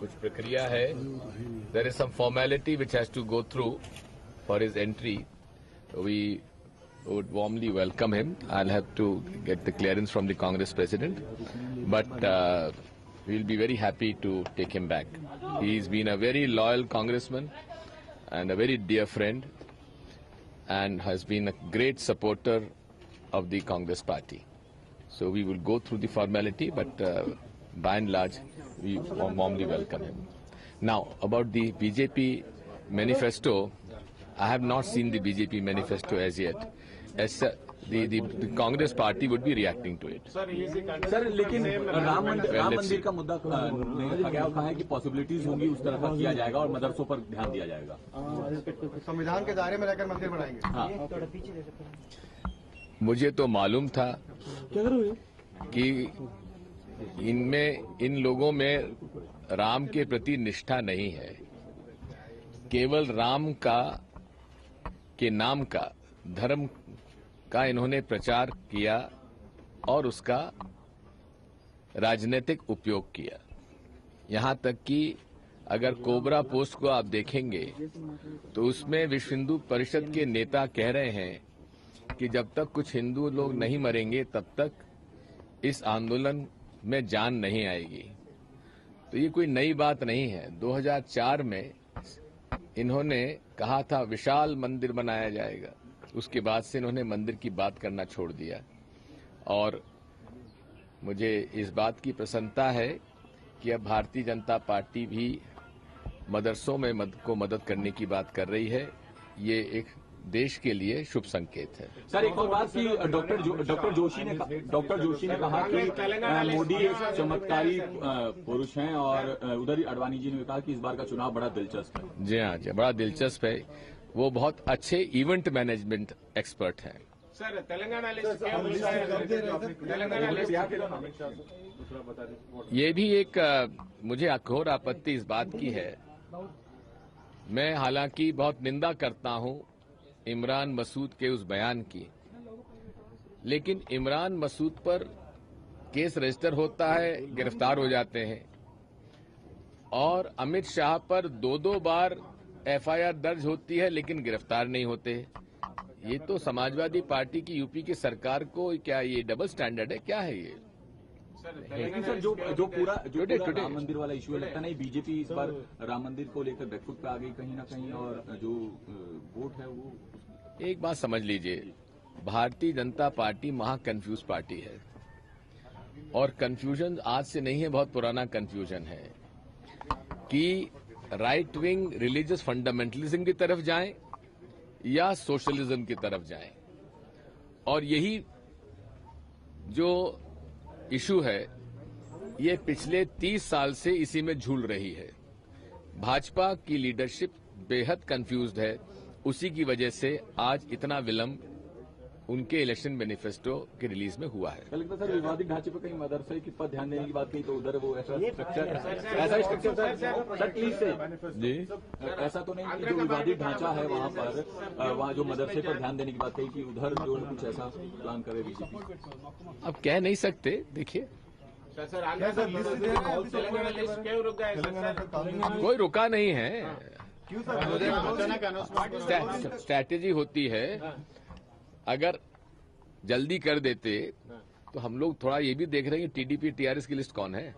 कुछ प्रक्रिया है. There is some formality which has to go through for his entry. We would warmly welcome him. I'll have to get the clearance from the Congress president, but we'll be very happy to take him back. He's been a very loyal congressman and a very dear friend, and has been a great supporter of the Congress party. So we will go through the formality, but by and large, we warmly welcome him. Now, about the BJP manifesto, I have not seen the BJP manifesto as yet. As the Congress party would be reacting to it. Sir लेकिन राम मंदिर का मुद्दा कहा है कि possibilities होंगी उस तरह का किया जाएगा और मदरसों पर ध्यान दिया जाएगा. संविधान के दायरे में रहकर मंदिर बनाएंगे. हाँ. मुझे तो मालूम था कि इन लोगों में राम के प्रति निष्ठा नहीं है. केवल राम के नाम का धर्म का इन्होंने प्रचार किया और उसका राजनीतिक उपयोग किया. यहां तक कि अगर कोबरा पोस्ट को आप देखेंगे तो उसमें विश्व हिंदू परिषद के नेता कह रहे हैं कि जब तक कुछ हिंदू लोग नहीं मरेंगे तब तक इस आंदोलन में जान नहीं आएगी. तो ये कोई नई बात नहीं है. 2004 में इन्होंने कहा था विशाल मंदिर बनाया जाएगा. उसके बाद से इन्होंने मंदिर की बात करना छोड़ दिया. और मुझे इस बात की प्रसन्नता है कि अब भारतीय जनता पार्टी भी मदरसों में मदद करने की बात कर रही है. ये एक देश के लिए शुभ संकेत है. सर एक और बात की डॉक्टर जोशी ने कहा कि मोदी एक चमत्कारी पुरुष हैं और उधर ही अडवाणी जी ने कहा कि इस बार का चुनाव बड़ा दिलचस्प है. जी हाँ, बड़ा दिलचस्प है. वो बहुत अच्छे इवेंट मैनेजमेंट एक्सपर्ट हैं. सर तेलंगाना ये भी एक मुझे घोर आपत्ति इस बात की है. मैं हालांकि बहुत निंदा करता हूं इमरान मसूद के उस बयान की, लेकिन इमरान मसूद पर केस रजिस्टर होता है, गिरफ्तार हो जाते हैं, और अमित शाह पर दो बार एफआईआर दर्ज होती है लेकिन गिरफ्तार नहीं होते. ये तो समाजवादी पार्टी की यूपी की सरकार को क्या ये डबल स्टैंडर्ड है? क्या है ये? लेकिन सर जो पूरा राम मंदिर वाला इशू है, लगता नहीं बीजेपी इस बार राम मंदिर को लेकर बैकफुट पे आ गई कहीं ना कहीं, और जो वोट है वो. एक बात समझ लीजिए, भारतीय जनता पार्टी महा कंफ्यूज पार्टी है, और कंफ्यूजन आज से नहीं है, बहुत पुराना कंफ्यूजन है कि राइट विंग रिलीजियस फंडामेंटलिज्म की तरफ जाएं या सोशलिज्म की तरफ जाएं. और यही जो इशू है ये पिछले 30 साल से इसी में झूल रही है. भाजपा की लीडरशिप बेहद कंफ्यूज्ड है. उसी की वजह से आज इतना विलंब उनके इलेक्शन मैनिफेस्टो के रिलीज में हुआ है. सर विवादित ढांचे पर कहीं मदरसे की पर ध्यान देने की बात कही तो उधर वो ऐसा स्ट्रक्चर जी ऐसा तो नहीं कि जो विवादित ढांचा है वहाँ पर वहाँ जो मदरसे पर ध्यान देने की बात कही कि उधर जो कुछ ऐसा प्लान करे बीजेपी. अब कह नहीं सकते. देखिए कोई रुका नहीं है. स्ट्रैटेजी होती है. अगर जल्दी कर देते तो हम लोग थोड़ा ये भी देख रहे हैं कि टीडीपी टीआरएस की लिस्ट कौन है.